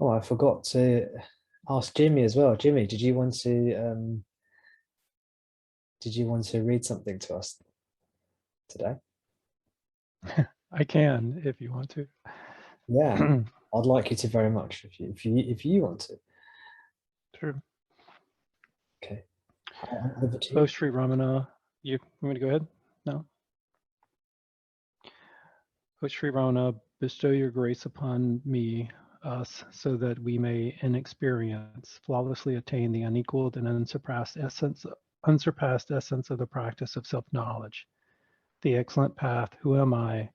Oh, I forgot to ask Jimmy as well. Jimmy, did you want to read something to us today? I can, if you want to. Yeah, I'd like you to very much if you want to. Sure. Okay. Over to Oh, you. Sri Ramana, you want me to go ahead? No? Oh, Sri Ramana, bestow your grace upon me, us, so that we may, in experience, flawlessly attain the unequaled and unsurpassed essence of the practice of self-knowledge, the excellent path, who am I,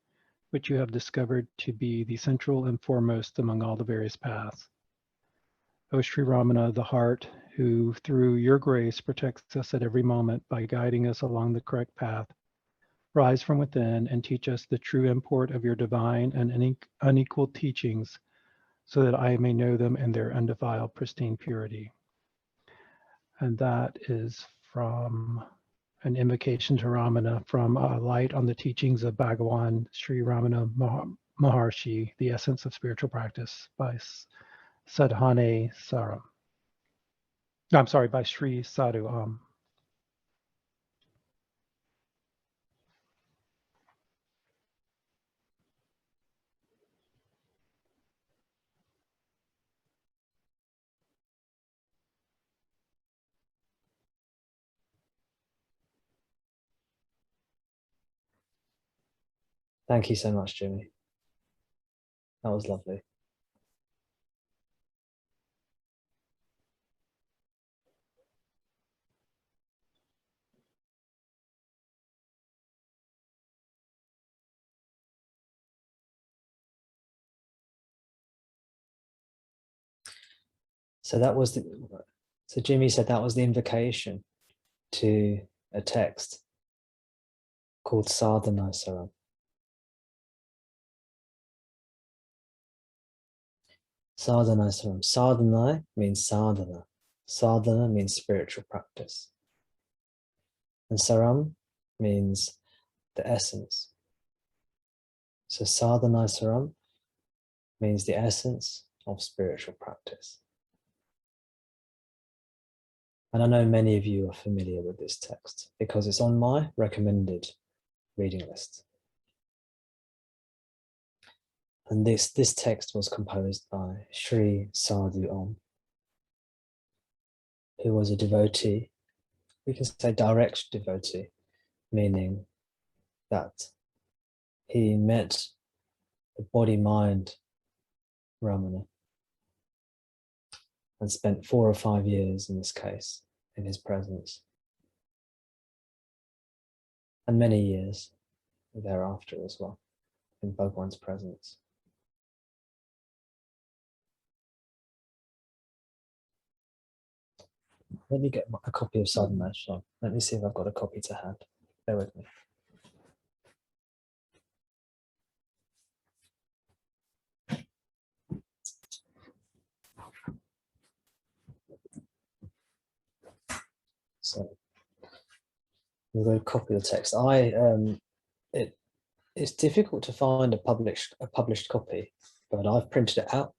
which you have discovered to be the central and foremost among all the various paths. O Sri Ramana, the heart, who through your grace protects us at every moment by guiding us along the correct path, rise from within and teach us the true import of your divine and unequal teachings, so that I may know them in their undefiled, pristine purity. And that is from an invocation to Ramana, from Light on the Teachings of Bhagavan, Sri Ramana Maharshi, The Essence of Spiritual Practice, by Sadhanai Saram. I'm sorry, by Sri Sadhu Om. Thank you so much, Jimmy. That was lovely. So that was so Jimmy said that was the invocation to a text called Sadhanai Saram. Sadhanai Saram. Sadhanai means sadhana. Sadhana means spiritual practice. And Saram means the essence. So Sadhanai Saram means the essence of spiritual practice. And I know many of you are familiar with this text because it's on my recommended reading list. And this text was composed by Sri Sadhu Om, who was a devotee. We can say direct devotee, meaning that he met the body-mind Ramana and spent 4 or 5 years in this case in his presence, and many years thereafter as well in Bhagavan's presence. Let me get a copy of Sadhanai Saram. Let me see if I've got a copy to hand. Bear with me. So we'll go copy the text. It's difficult to find a published copy, but I've printed it out.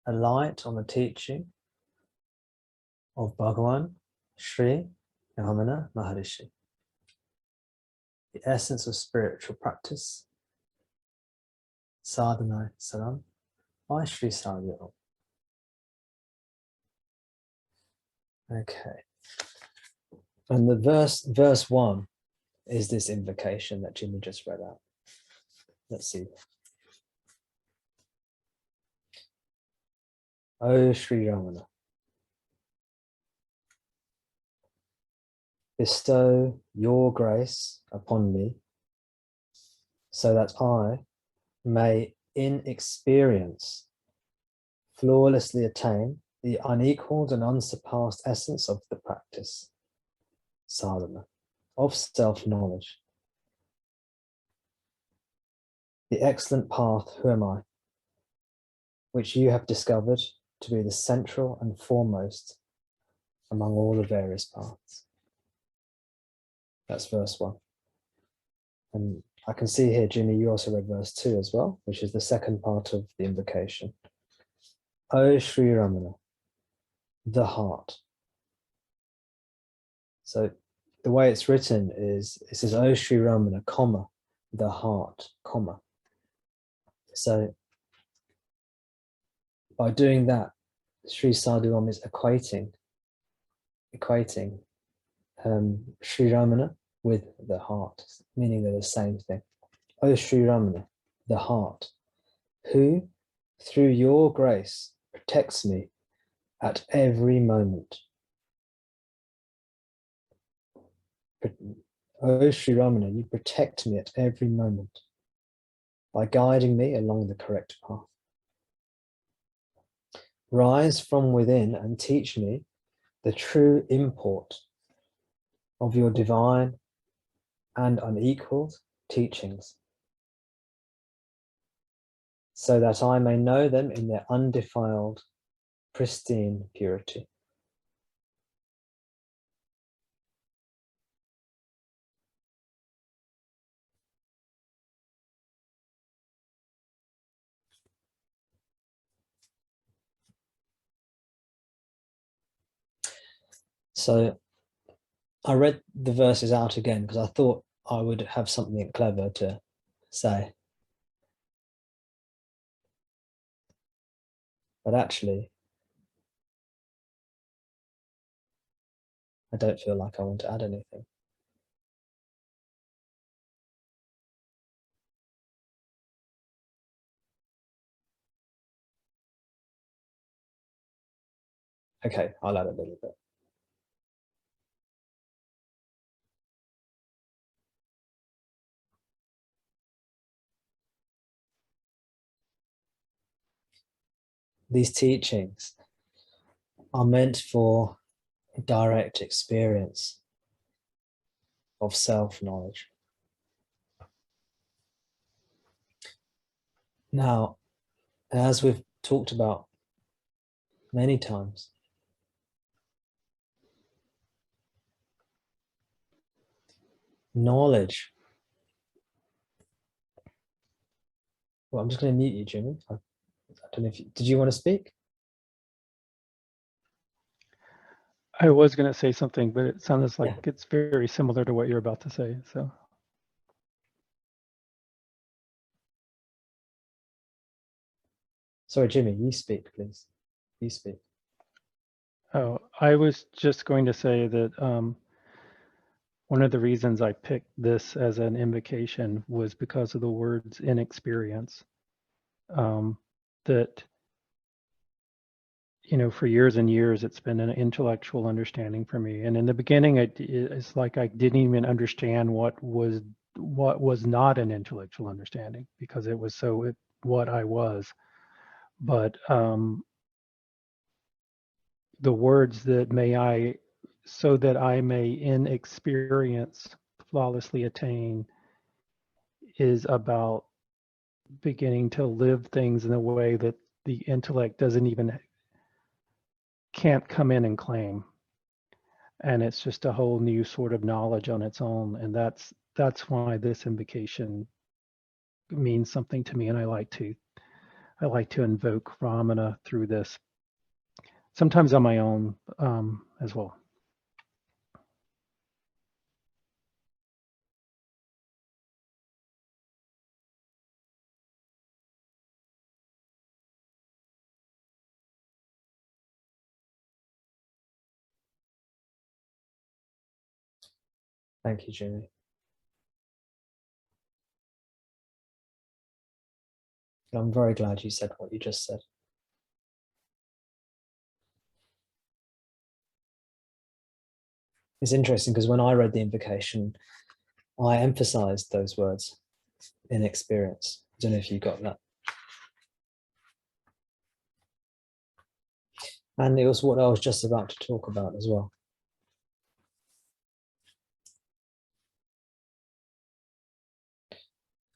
A light on the teaching of Bhagavan, Sri Ramana Maharshi. The essence of spiritual practice, Sadhanai Saram, by Sri Sadhu Om. Okay. And the verse 1 is this invocation that Jimmy just read out. Let's see. O Sri Ramana, bestow your grace upon me so that I may in experience flawlessly attain the unequalled and unsurpassed essence of the practice, sadhana, of self-knowledge. The excellent path, who am I, which you have discovered to be the central and foremost among all the various paths. That's verse 1. And I can see here, Jimmy, you also read verse 2 as well, which is the second part of the invocation. O Sri Ramana, the heart. So the way it's written is, it says, O Sri Ramana, comma, the heart, comma. So by doing that, Sri Sadhu Om is equating Sri Ramana with the heart, meaning they're the same thing. O Sri Ramana, the heart, who through your grace protects me at every moment. O Sri Ramana, you protect me at every moment by guiding me along the correct path. Rise from within and teach me the true import of your divine and unequalled teachings, so that I may know them in their undefiled, pristine purity. So I read the verses out again because I thought I would have something clever to say. But actually, I don't feel like I want to add anything. Okay, I'll add a little bit. These teachings are meant for direct experience of self-knowledge. Now, as we've talked about many times, knowledge. Well, I'm just going to mute you, Jimmy. I don't know if did you want to speak? I was going to say something, but it sounds like it's very similar to what you're about to say. So, sorry, Jimmy, you speak, please. You speak. oh, I was just going to say that one of the reasons I picked this as an invocation was because of the words inexperience. That, you know, for years and years, it's been an intellectual understanding for me. And in the beginning, it's like I didn't even understand what was not an intellectual understanding, because it was so what I was. But the words that so that I may in experience flawlessly attain is about beginning to live things in a way that the intellect can't come in and claim. And it's just a whole new sort of knowledge on its own. And that's why this invocation means something to me. And I like to invoke Ramana through this, sometimes on my own as well. Thank you, Jimmy. I'm very glad you said what you just said. It's interesting because when I read the invocation, I emphasized those words in experience. I don't know if you got that. And it was what I was just about to talk about as well.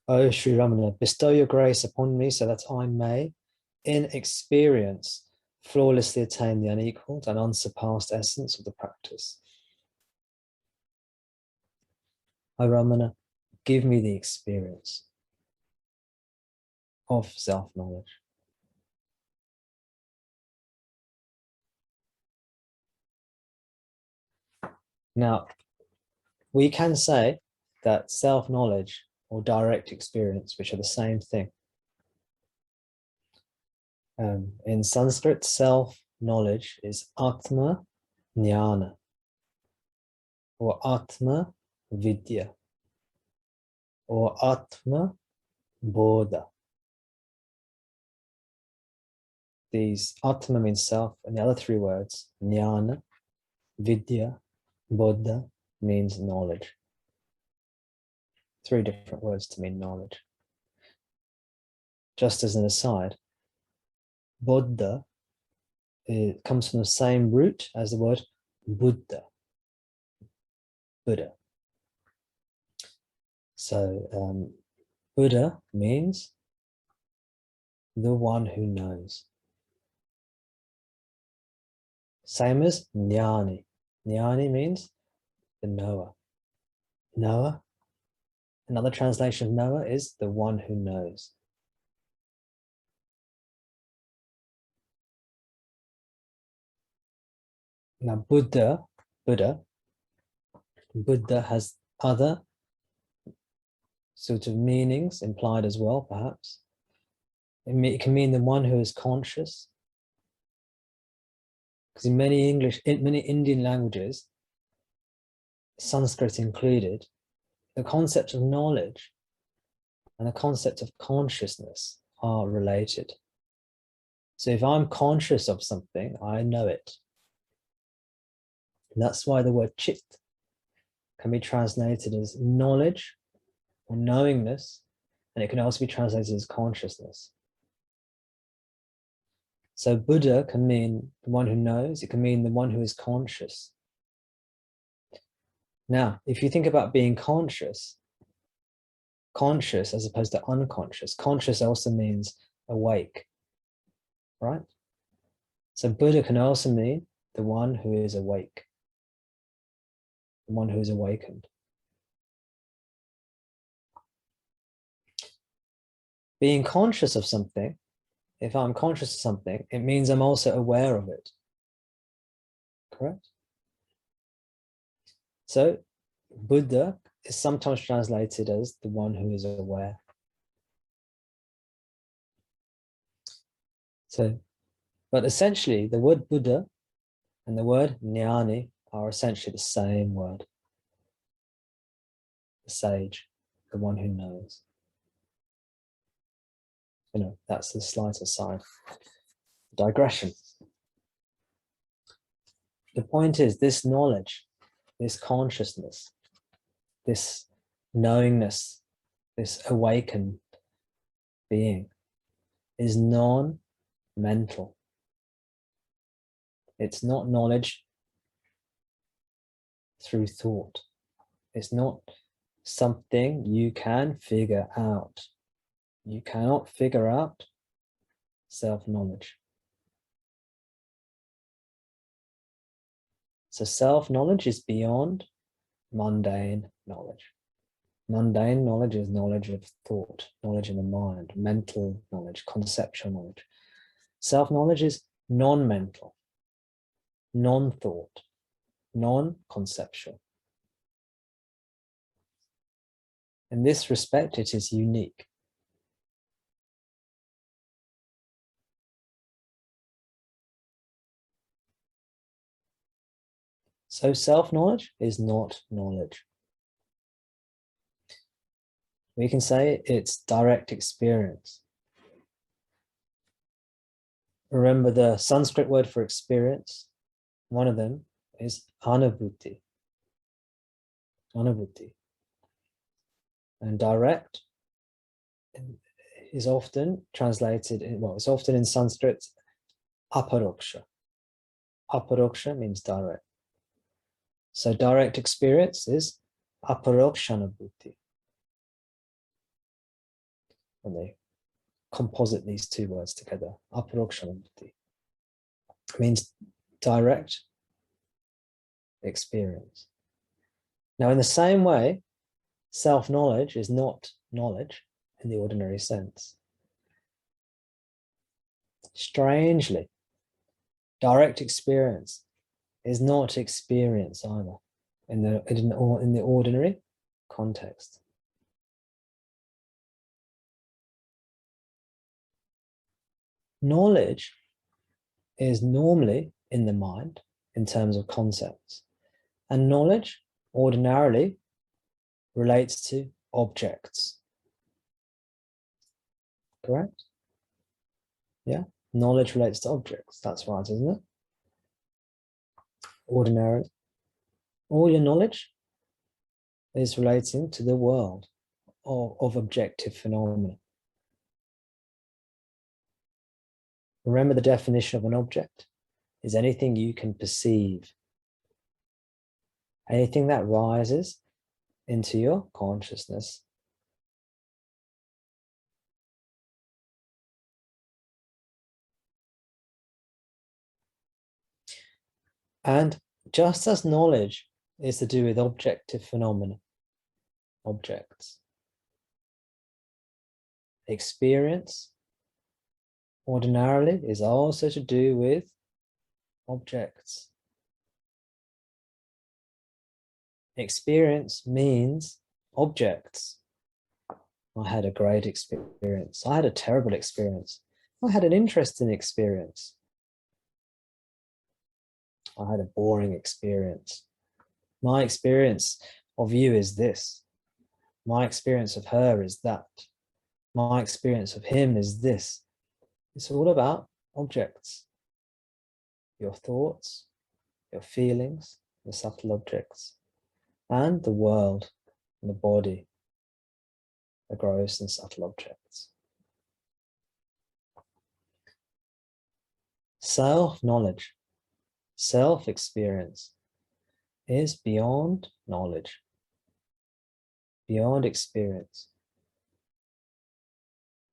O Sri Ramana, bestow your grace upon me so that I may, in experience, flawlessly attain the unequalled and unsurpassed essence of the practice. O Ramana, give me the experience of self-knowledge. Now, we can say that self-knowledge or direct experience, which are the same thing. In Sanskrit, self-knowledge is Atma Jnana or Atma Vidya or Atma Bodha. These Atma means self, and the other three words, Jnana, Vidya, Bodha, means knowledge. Three different words to mean knowledge. Just as an aside, Bodha comes from the same root as the word Buddha. Buddha. So Buddha means the one who knows. Same as Jnani. Jnani means the knower. Knower. Another translation of knower is the one who knows. Now Buddha has other sort of meanings implied as well, perhaps. It can mean the one who is conscious. Because in many Indian languages, Sanskrit included, the concept of knowledge and the concept of consciousness are related. So if I'm conscious of something, I know it. And that's why the word chit can be translated as knowledge or knowingness, and it can also be translated as consciousness. So Buddha can mean the one who knows, it can mean the one who is conscious. Now, if you think about being conscious as opposed to unconscious, conscious also means awake, right? So Buddha can also mean the one who is awake, the one who is awakened. Being conscious of something, if I'm conscious of something, it means I'm also aware of it. Correct? So Buddha is sometimes translated as the one who is aware. So, but essentially the word Buddha and the word Jnani are essentially the same word. The sage, the one who knows. You know, that's the slight aside. Digression. The point is, this knowledge, this consciousness, this knowingness, this awakened being is non-mental. It's not knowledge through thought. It's not something you can figure out. You cannot figure out self-knowledge. So self-knowledge is beyond mundane knowledge. Mundane knowledge is knowledge of thought, knowledge in the mind, mental knowledge, conceptual knowledge. Self-knowledge is non-mental, non-thought, non-conceptual. In this respect, it is unique. So self-knowledge is not knowledge. We can say it's direct experience. Remember the Sanskrit word for experience, one of them is anubhuti. Anubhuti. And direct is often translated, it's often in Sanskrit, aparoksha. Aparoksha means direct. So direct experience is aparokshanubhuti. And they composite these two words together. Aparokshanubhuti means direct experience. Now, in the same way, Self-knowledge is not knowledge in the ordinary sense. Strangely, direct experience is not experience either in the ordinary context. Knowledge is normally in the mind in terms of concepts, and knowledge ordinarily relates to objects. Correct? Yeah, knowledge relates to objects. That's right, isn't it? Ordinarily, all your knowledge is relating to the world of objective phenomena. Remember, the definition of an object is anything you can perceive, anything that rises into your consciousness. And just as knowledge is to do with objective phenomena, objects, experience ordinarily is also to do with objects. Experience means objects. I had a great experience. I had a terrible experience. I had an interesting experience. I had a boring experience. My experience of you is this. My experience of her is that. My experience of him is this. It's all about objects. Your thoughts, your feelings, the subtle objects, and the world, and the body, the gross and subtle objects. Self-knowledge, self-experience is beyond knowledge, beyond experience.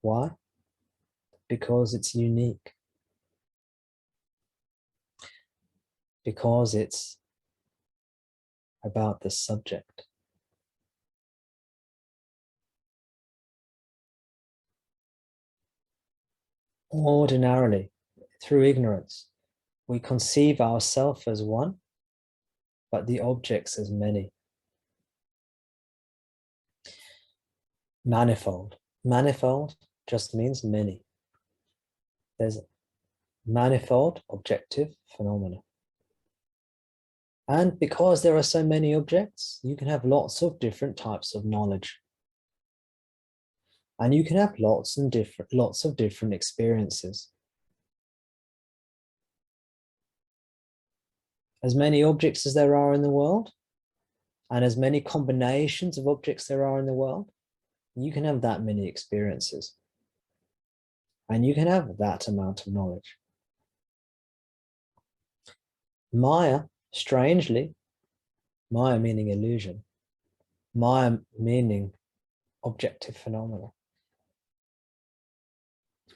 Why? Because it's unique. Because it's about the subject. Ordinarily, through ignorance, we conceive ourselves as one, but the objects as many. Manifold. Manifold just means many. There's manifold objective phenomena. And because there are so many objects, you can have lots of different types of knowledge. And you can have lots of different experiences. As many objects as there are in the world, and as many combinations of objects there are in the world, you can have that many experiences. And you can have that amount of knowledge. Maya, strangely, Maya meaning illusion, Maya meaning objective phenomena.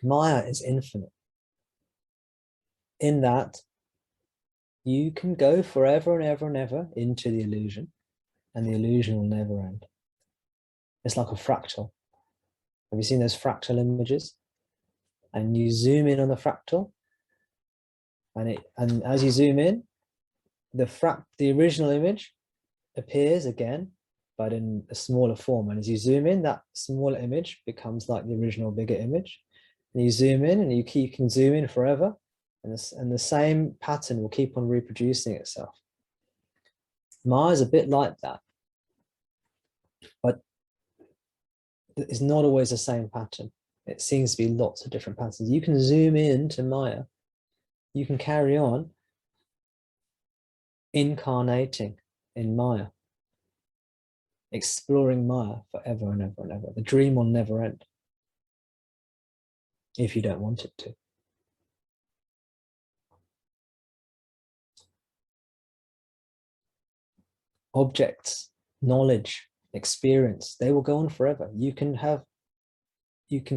Maya is infinite, in that you can go forever and ever and ever into the illusion, and the illusion will never end. It's like a fractal. Have you seen those fractal images? And you zoom in on the fractal, and as you zoom in, the original image appears again, but in a smaller form. And as you zoom in, that smaller image becomes like the original bigger image. And you zoom in, and you can zoom in forever, and the same pattern will keep on reproducing itself. Maya is a bit like that, but it's not always the same pattern. It seems to be lots of different patterns. You can zoom in to Maya. You can carry on incarnating in Maya, exploring Maya forever and ever and ever. The dream will never end if you don't want it to. Objects, knowledge, experience, they will go on forever. You can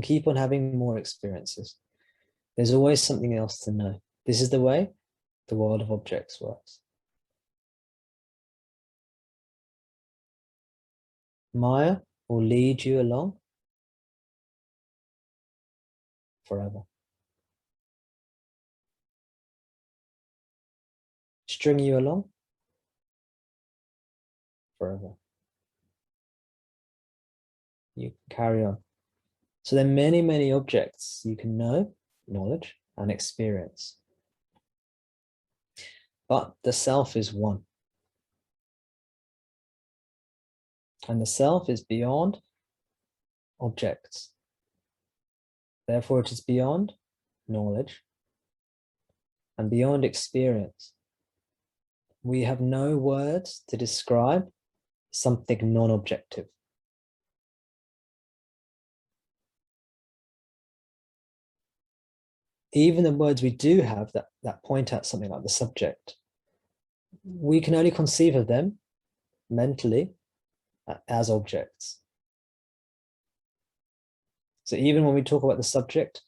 keep on having more experiences. There's always something else to know. This is the way the world of objects works. Maya will lead you along forever. String you along forever. You can carry on. So there are many, many objects you can know, knowledge, and experience. But the self is one. And the self is beyond objects. Therefore, it is beyond knowledge and beyond experience. We have no words to describe something non-objective. Even the words we do have that point at something like the subject, we can only conceive of them mentally as objects. So even when we talk about the subject,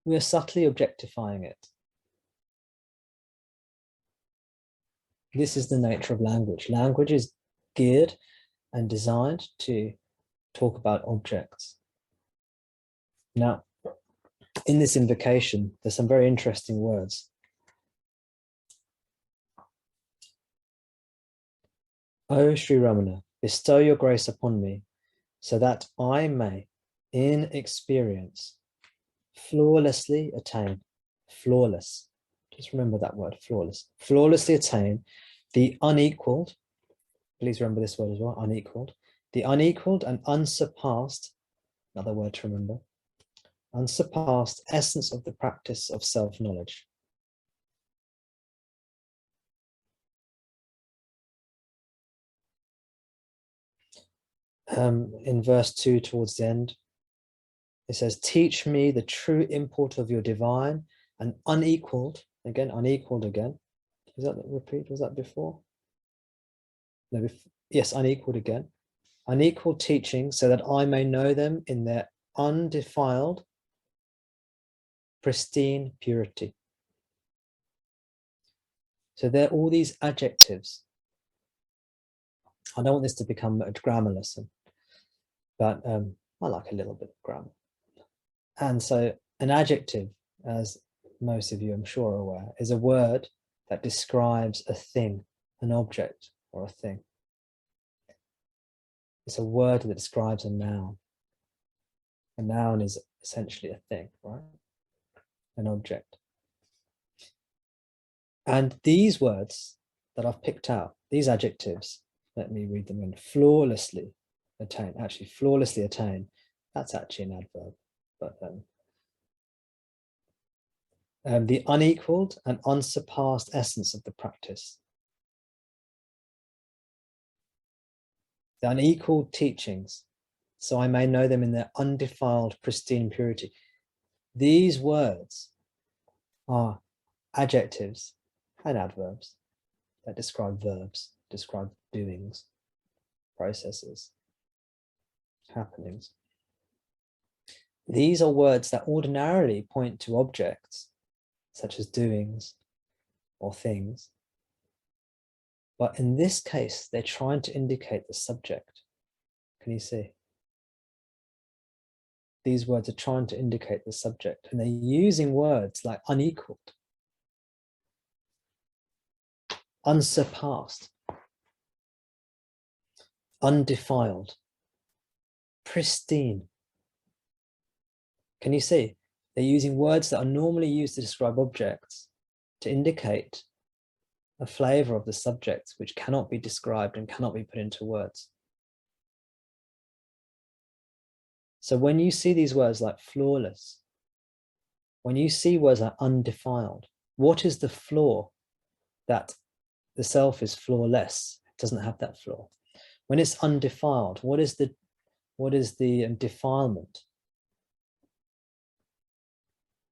we are subtly objectifying it. This is the nature of language. Language is geared and designed to talk about objects. Now, in this invocation, there's some very interesting words. O Sri Ramana, bestow your grace upon me so that I may, in experience, flawlessly attain, flawless, just remember that word, flawless, flawlessly attain the unequalled, please remember this word as well, unequalled, the unequalled and unsurpassed, another word to remember, unsurpassed essence of the practice of self-knowledge. In verse 2 towards the end, it says, teach me the true import of your divine and unequalled, again, unequalled again. Is that the repeat? Was that before? No, yes, unequalled again. Unequalled teaching so that I may know them in their undefiled, pristine purity. So there are all these adjectives. I don't want this to become a grammar lesson, but I like a little bit of grammar. And so an adjective, as most of you I'm sure are aware, is a word that describes a thing, an object or a thing. It's a word that describes a noun. A noun is essentially a thing, right? An object. And these words that I've picked out, these adjectives, let me read them in. Flawlessly attain, actually flawlessly attain, that's actually an adverb, but the unequalled and unsurpassed essence of the practice. The unequalled teachings, so I may know them in their undefiled, pristine purity. These words are adjectives and adverbs that describe verbs, describe doings, processes, happenings. These are words that ordinarily point to objects, such as doings or things. But in this case, they're trying to indicate the subject. Can you see? These words are trying to indicate the subject, and they're using words like unequaled, unsurpassed, undefiled, pristine. Can you see? They're using words that are normally used to describe objects to indicate a flavor of the subject which cannot be described and cannot be put into words. So when you see these words like flawless, when you see words like undefiled, what is the flaw that the self is flawless? It doesn't have that flaw. When it's undefiled, what is the defilement?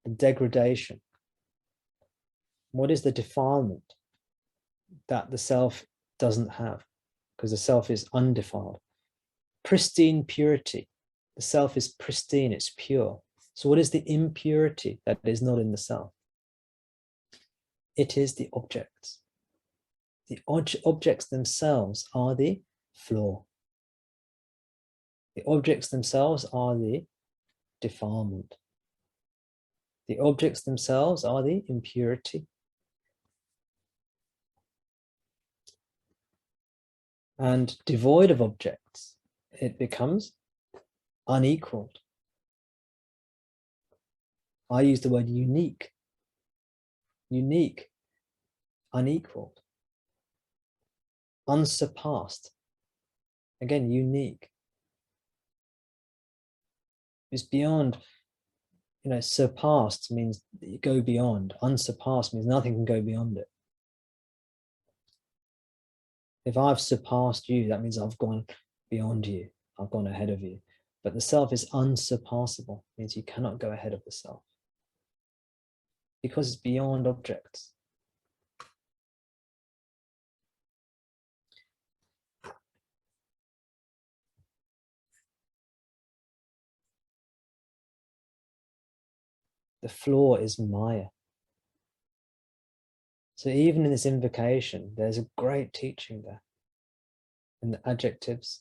The degradation. What is the defilement that the self doesn't have? Because the self is undefiled. Pristine purity. The self is pristine, it's pure. So what is the impurity that is not in the self? It is the objects. The objects themselves are the flaw. The objects themselves are the defilement. The objects themselves are the impurity. And devoid of objects, it becomes unequalled. I use the word unique. Unique, unequalled, unsurpassed. Again, unique. It's beyond, surpassed means you go beyond. Unsurpassed means nothing can go beyond it. If I've surpassed you, that means I've gone beyond you. I've gone ahead of you. But the self is unsurpassable, means you cannot go ahead of the self. Because it's beyond objects. The floor is Maya. So even in this invocation, there's a great teaching there. In the adjectives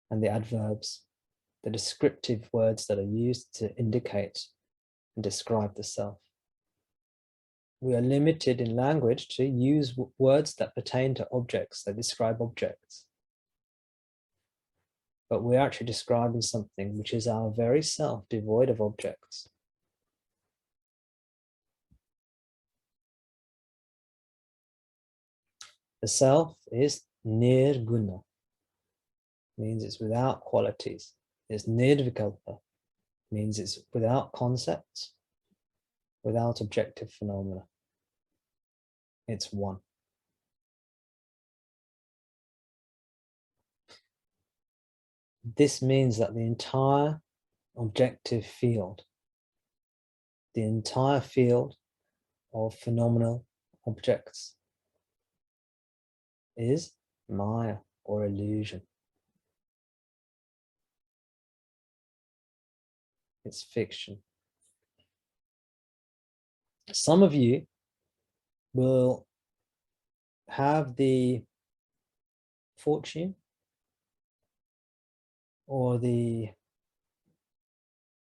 and the adverbs, the descriptive words that are used to indicate and describe the self. We are limited in language to use words that pertain to objects, that describe objects. But we're actually describing something which is our very self, devoid of objects. The self is nirguna, means it's without qualities. It's nirvikalpa, means it's without concepts, without objective phenomena. It's one. This means that the entire objective field, the entire field of phenomenal objects is Maya or illusion. It's fiction. Some of you will have the fortune or the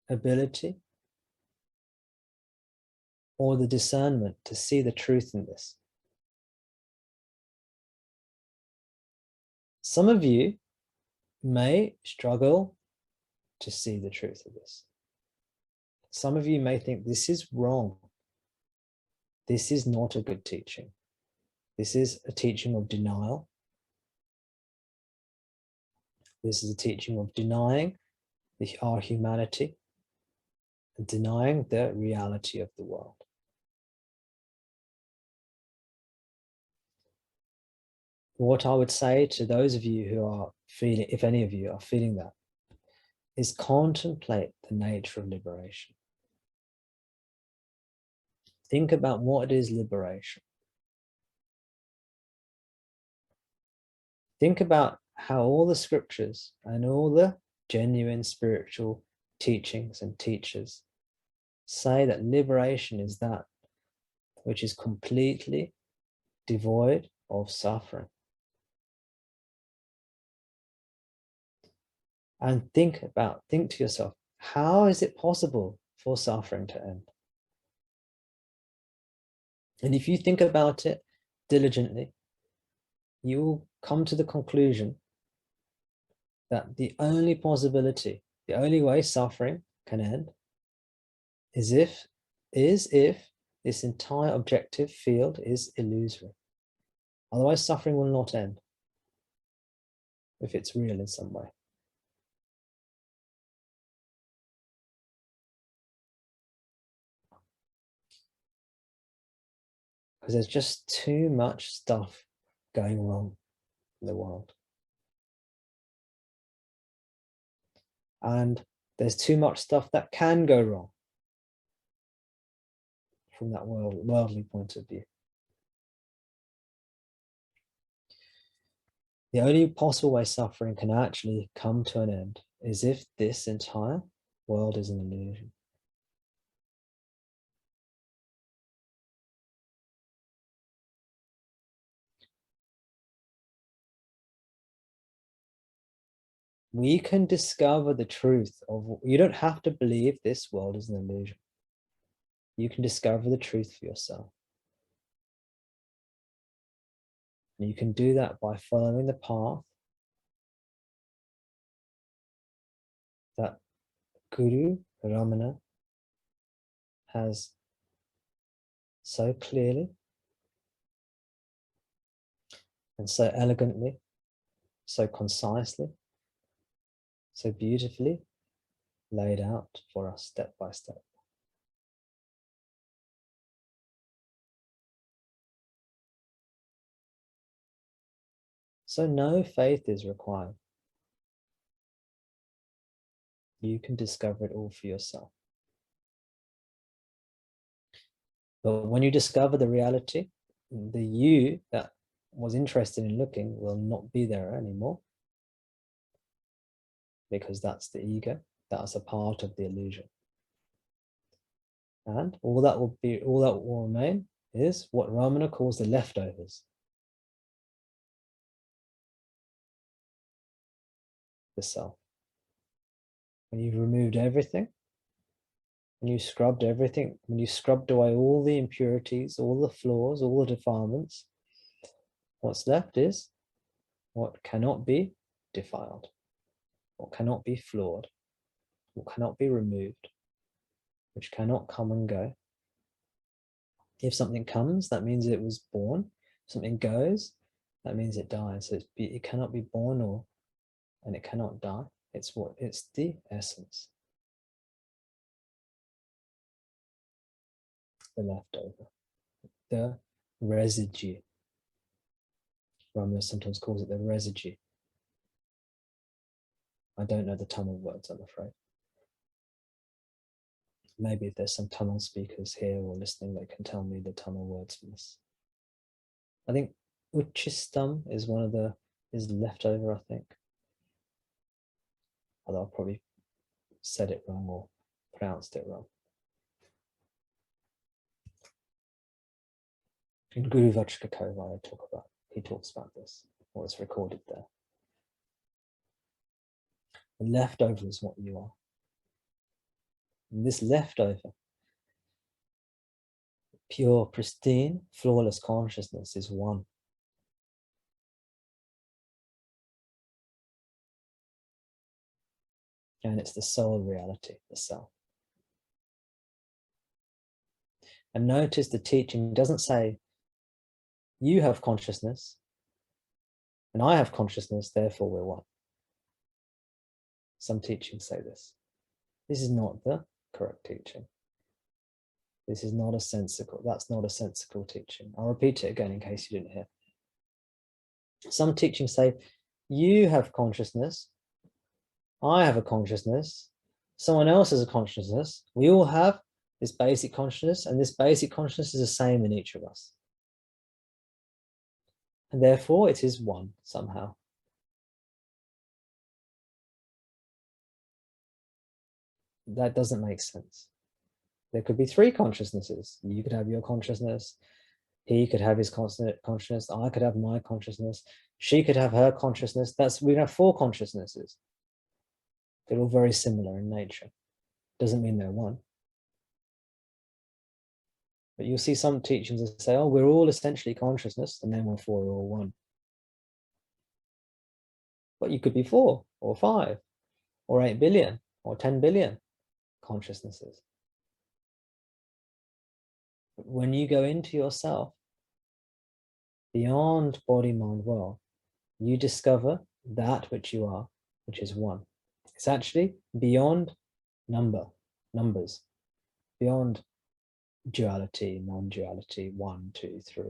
ability or the discernment to see the truth in this. Some of you may struggle to see the truth of this. Some of you may think this is wrong. This is not a good teaching. This is a teaching of denial. This is a teaching of denying our humanity and denying the reality of the world. What I would say to those of you who are feeling, if any of you are feeling that, is contemplate the nature of liberation. Think about what is liberation. Think about how all the scriptures and all the genuine spiritual teachings and teachers say that liberation is that which is completely devoid of suffering. And think to yourself, how is it possible for suffering to end? And if you think about it diligently, you will come to the conclusion that the only possibility, the only way suffering can end is if this entire objective field is illusory. Otherwise, suffering will not end if it's real in some way. Because there's just too much stuff going wrong in the world. And there's too much stuff that can go wrong from that worldly point of view. The only possible way suffering can actually come to an end is if this entire world is an illusion. we can discover the truth of, you don't have to believe this world is an illusion. You can discover the truth for yourself. And you can do that by following the path that Guru Ramana has so clearly and so elegantly, so concisely, so beautifully laid out for us step by step. So no faith is required. You can discover it all for yourself. But when you discover the reality, the you that was interested in looking will not be there anymore, because that's the ego. That's a part of the illusion. And all that will remain is what Ramana calls the leftovers. The self. When you've removed everything, when you scrubbed everything, when you scrubbed away all the impurities, all the flaws, all the defilements, what's left is what cannot be defiled, what cannot be flawed, what cannot be removed, which cannot come and go. If something comes, that means it was born. If something goes, that means it dies. So it cannot be born and it cannot die. It's the essence. The leftover, the residue. Ramana sometimes calls it the residue. I don't know the Tamil words, I'm afraid. Maybe if there's some Tamil speakers here or listening, they can tell me the Tamil words for this. I think uchistam is is leftover, I think. Although I probably said it wrong or pronounced it wrong. In Guru Vajrayana he talks about this, or it's recorded there. The leftover is what you are. And this leftover, pure, pristine, flawless consciousness is one. And it's the soul reality, the self. And notice the teaching doesn't say, you have consciousness, and I have consciousness, therefore we're one. Some teachings say this. This is not the correct teaching. This is not a sensical, that's not a sensical teaching. I'll repeat it again in case you didn't hear. Some teachings say, you have consciousness, I have a consciousness, someone else has a consciousness, we all have this basic consciousness, and this basic consciousness is the same in each of us. And therefore it is one somehow. That doesn't make sense. There could be three consciousnesses. You could have your consciousness, he could have his consciousness, I could have my consciousness, she could have her consciousness. We have four consciousnesses. They're all very similar in nature. Doesn't mean they're one. But you'll see some teachings that say, oh, we're all essentially consciousness, and then we're all one. But you could be 4 or 5 or 8 billion or 10 billion consciousnesses. But when you go into yourself, beyond body, mind, world, you discover that which you are, which is one. It's actually beyond numbers, beyond duality, non-duality, 1, 2, 3,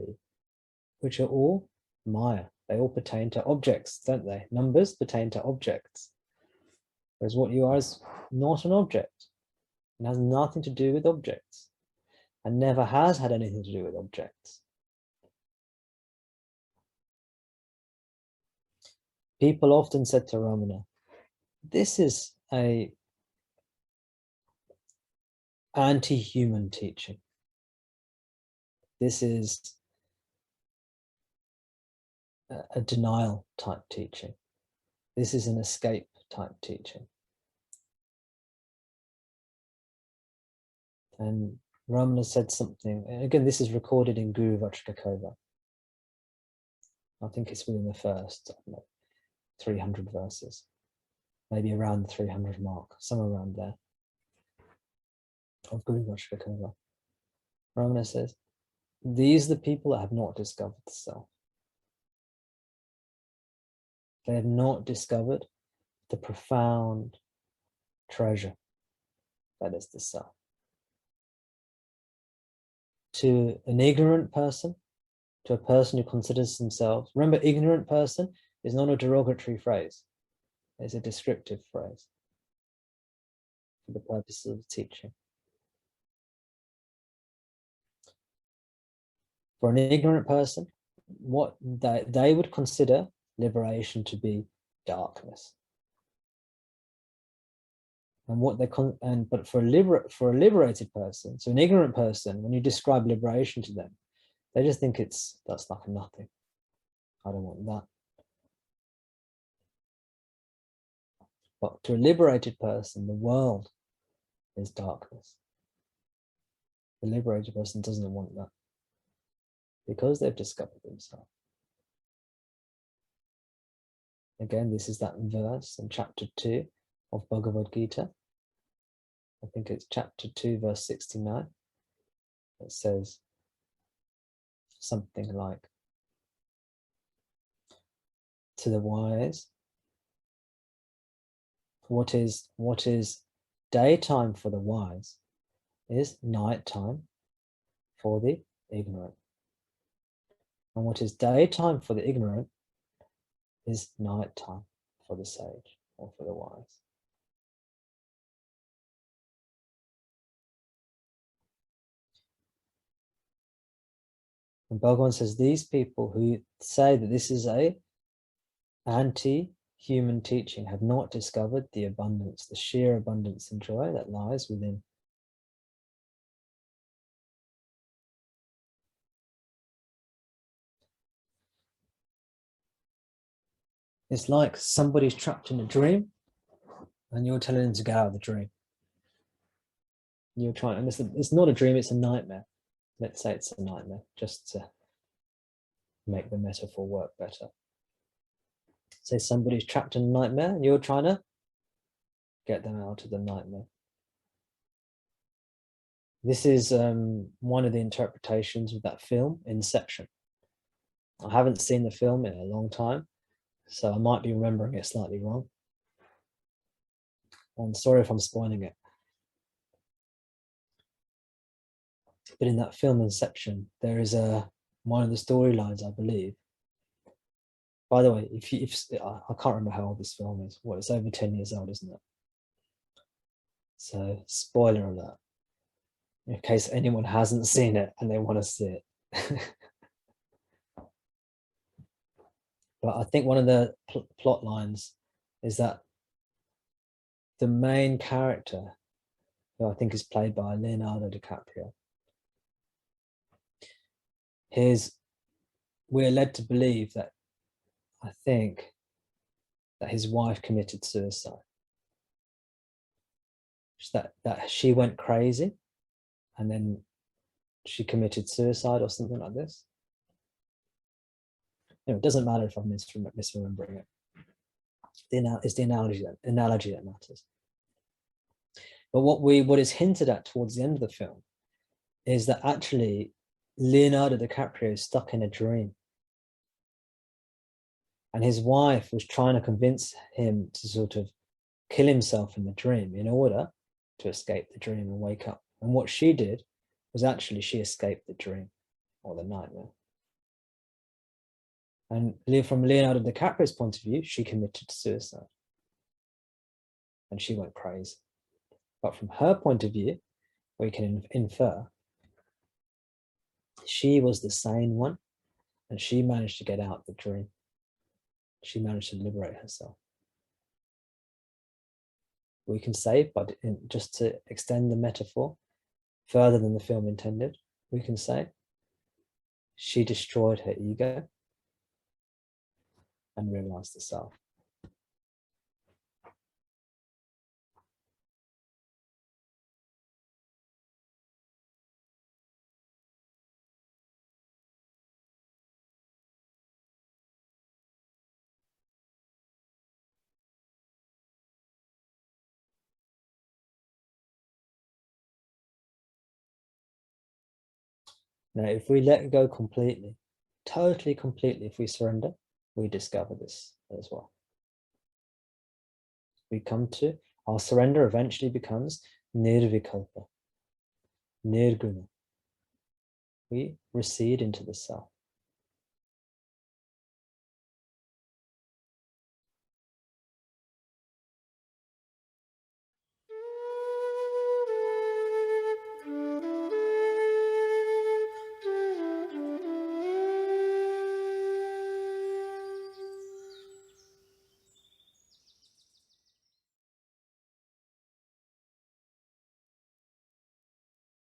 which are all Maya. They all pertain to objects, don't they? Numbers pertain to objects. Whereas what you are is not an object. It has nothing to do with objects, and never has had anything to do with objects. People often said to Ramana, this is a anti-human teaching. This is a denial type teaching. This is an escape type teaching. And Ramana said something, and again, this is recorded in Guru Vajrakakova. I think it's within the first 300 verses, maybe around the 300 mark, somewhere around there, of Guru Vajrakakova. Ramana says, these are the people that have not discovered the self. They have not discovered the profound treasure that is the self. To an ignorant person, to a person who considers themselves, remember, ignorant person is not a derogatory phrase, it's a descriptive phrase for the purposes of teaching. For an ignorant person, what they would consider liberation to be darkness. And what they but for a liberated person, so an ignorant person, when you describe liberation to them, they just think that's like nothing. I don't want that. But to a liberated person, the world is darkness. The liberated person doesn't want that because they've discovered themselves. Again, this is that verse in chapter 2 of Bhagavad Gita. I think it's chapter 2, verse 69. It says something like, to the wise, what is daytime for the wise is nighttime for the ignorant. And what is daytime for the ignorant is nighttime for the sage or for the wise. And Bhagavan says these people who say that this is a anti-human teaching have not discovered the abundance, the sheer abundance and joy that lies within. It's like somebody's trapped in a dream and you're telling them to get out of the dream. You're trying, and it's not a dream, it's a nightmare. Let's say it's a nightmare, just to make the metaphor work better. Say somebody's trapped in a nightmare and you're trying to get them out of the nightmare. This is one of the interpretations of that film, Inception. I haven't seen the film in a long time, so I might be remembering it slightly wrong. I'm sorry if I'm spoiling it. But in that film, Inception, there is one of the storylines, I believe. By the way, I can't remember how old this film is. Well, it's over 10 years old, isn't it? So, spoiler alert, in case anyone hasn't seen it and they want to see it. But I think one of the plot lines is that the main character, who I think is played by Leonardo DiCaprio, we're led to believe that, I think, that his wife committed suicide. That she went crazy and then she committed suicide or something like this. It doesn't matter if I'm misremembering it. It's the analogy that matters. But what is hinted at towards the end of the film is that actually Leonardo DiCaprio is stuck in a dream. And his wife was trying to convince him to sort of kill himself in the dream in order to escape the dream and wake up. And what she did was actually she escaped the dream or the nightmare. And from Leonardo DiCaprio's point of view, she committed suicide. And she went crazy. But from her point of view, we can infer she was the sane one and she managed to get out of the dream. She managed to liberate herself. We can say, but just to extend the metaphor further than the film intended, we can say she destroyed her ego and realized the self. Now, if we let go completely, totally completely, if we surrender, we discover this as well. We come to, our surrender eventually becomes nirvikalpa, nirguna. We recede into the self.